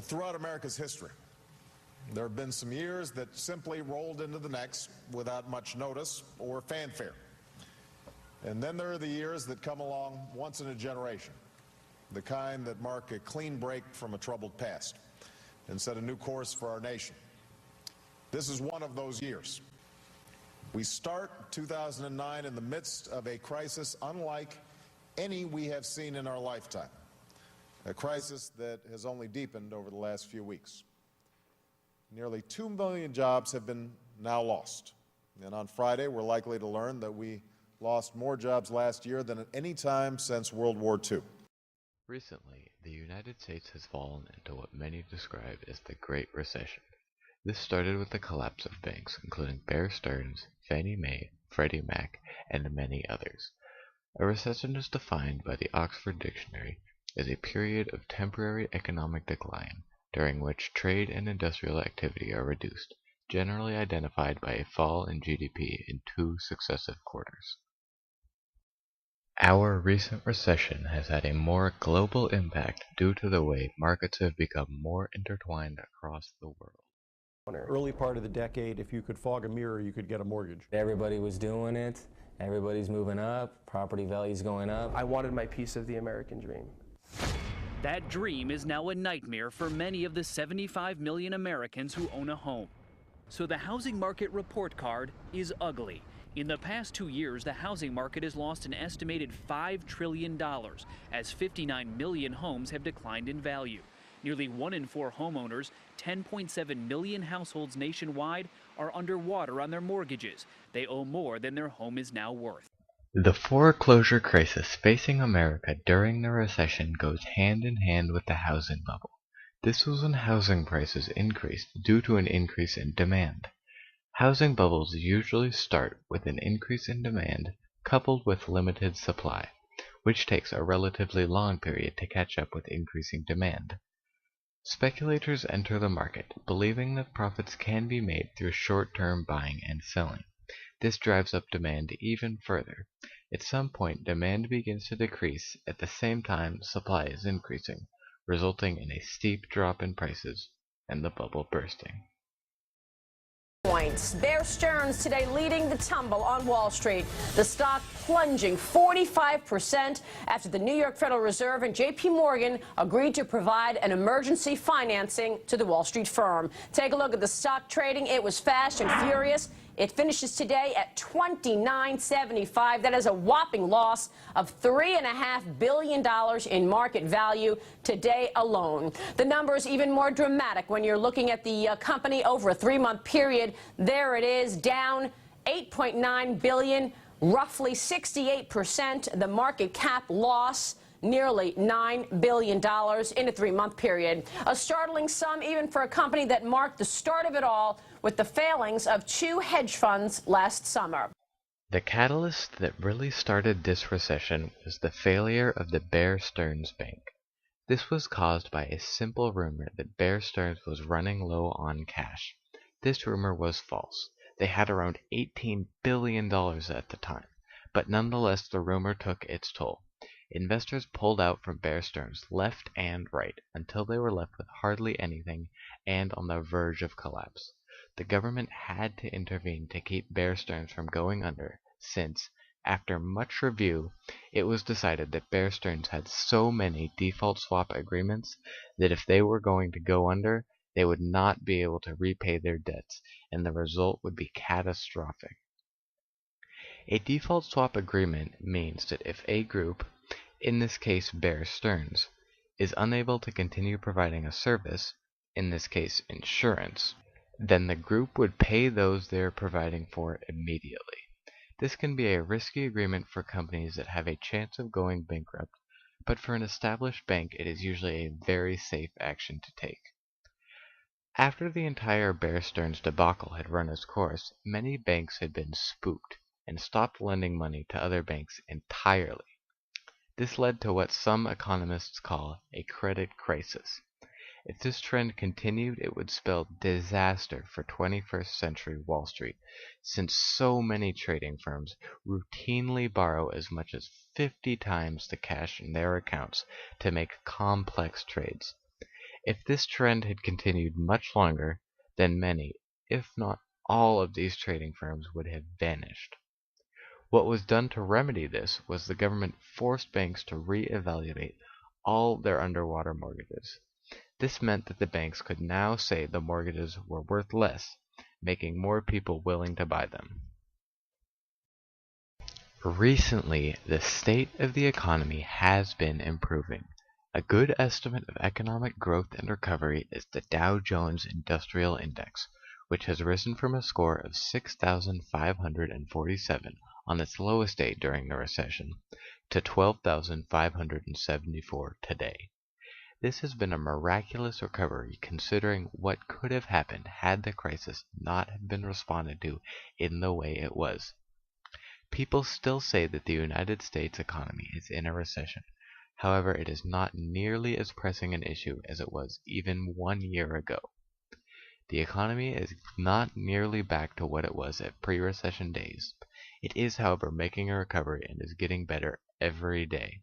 Throughout America's history, there have been some years that simply rolled into the next without much notice or fanfare. And then there are the years that come along once in a generation, the kind that mark a clean break from a troubled past and set a new course for our nation. This is one of those years. We start 2009 in the midst of a crisis unlike any we have seen in our lifetime, a crisis that has only deepened over the last few weeks. Nearly 2 million jobs have been now lost, and on Friday we're likely to learn that we lost more jobs last year than at any time since World War II. Recently, the United States has fallen into what many describe as the Great Recession. This started with the collapse of banks, including Bear Stearns, Fannie Mae, Freddie Mac, and many others. A recession is defined by the Oxford Dictionary as a period of temporary economic decline during which trade and industrial activity are reduced, generally identified by a fall in GDP in 2 successive quarters. Our recent recession has had a more global impact due to the way markets have become more intertwined across the world. Early part of the decade, if you could fog a mirror, you could get a mortgage. Everybody was doing it. Everybody's moving up. Property values going up. I wanted my piece of the American dream. That dream is now a nightmare for many of the 75 million Americans who own a home. So the housing market report card is ugly. In the past 2 years, the housing market has lost an estimated $5 trillion as 59 million homes have declined in value. Nearly 1 in 4 homeowners, 10.7 million households nationwide, are underwater on their mortgages. They owe more than their home is now worth. The foreclosure crisis facing America during the recession goes hand in hand with the housing bubble. This was when housing prices increased due to an increase in demand. Housing bubbles usually start with an increase in demand coupled with limited supply, which takes a relatively long period to catch up with increasing demand. Speculators enter the market, believing that profits can be made through short-term buying and selling. This drives up demand even further. At some point, demand begins to decrease at the same time supply is increasing, resulting in a steep drop in prices and the bubble bursting. Points. Bear Stearns today leading the tumble on Wall Street. The stock plunging 45% after the New York Federal Reserve and J.P. Morgan agreed to provide an emergency financing to the Wall Street firm. Take a look at the stock trading. It was fast and furious. It finishes today at $29.75. That is a whopping loss of $3.5 billion in market value today alone. The number is even more dramatic when you're looking at the company over a 3-month period. There it is, down $8.9 billion, roughly 68%. The market cap loss, nearly $9 billion in a 3-month period. A startling sum even for a company that marked the start of it all with the failings of 2 hedge funds last summer. The catalyst that really started this recession was the failure of the Bear Stearns Bank. This was caused by a simple rumor that Bear Stearns was running low on cash. This rumor was false. They had around $18 billion at the time, but nonetheless the rumor took its toll. Investors pulled out from Bear Stearns left and right until they were left with hardly anything and on the verge of collapse. The government had to intervene to keep Bear Stearns from going under, since, after much review, it was decided that Bear Stearns had so many default swap agreements that if they were going to go under, they would not be able to repay their debts, and the result would be catastrophic. A default swap agreement means that if a group, in this case Bear Stearns, is unable to continue providing a service, in this case insurance, then the group would pay those they are providing for immediately. This can be a risky agreement for companies that have a chance of going bankrupt, but for an established bank it is usually a very safe action to take. After the entire Bear Stearns debacle had run its course, many banks had been spooked and stopped lending money to other banks entirely. This led to what some economists call a credit crisis. If this trend continued, it would spell disaster for 21st century Wall Street, since so many trading firms routinely borrow as much as 50 times the cash in their accounts to make complex trades. If this trend had continued much longer, then many, if not all of these trading firms would have vanished. What was done to remedy this was the government forced banks to re-evaluate all their underwater mortgages. This meant that the banks could now say the mortgages were worth less, making more people willing to buy them. Recently, the state of the economy has been improving. A good estimate of economic growth and recovery is the Dow Jones Industrial Index, which has risen from a score of 6,547 on its lowest day during the recession to 12,574 today. This has been a miraculous recovery considering what could have happened had the crisis not have been responded to in the way it was. People still say that the United States economy is in a recession. However, it is not nearly as pressing an issue as it was even 1 year ago. The economy is not nearly back to what it was at pre-recession days. It is, however, making a recovery and is getting better every day.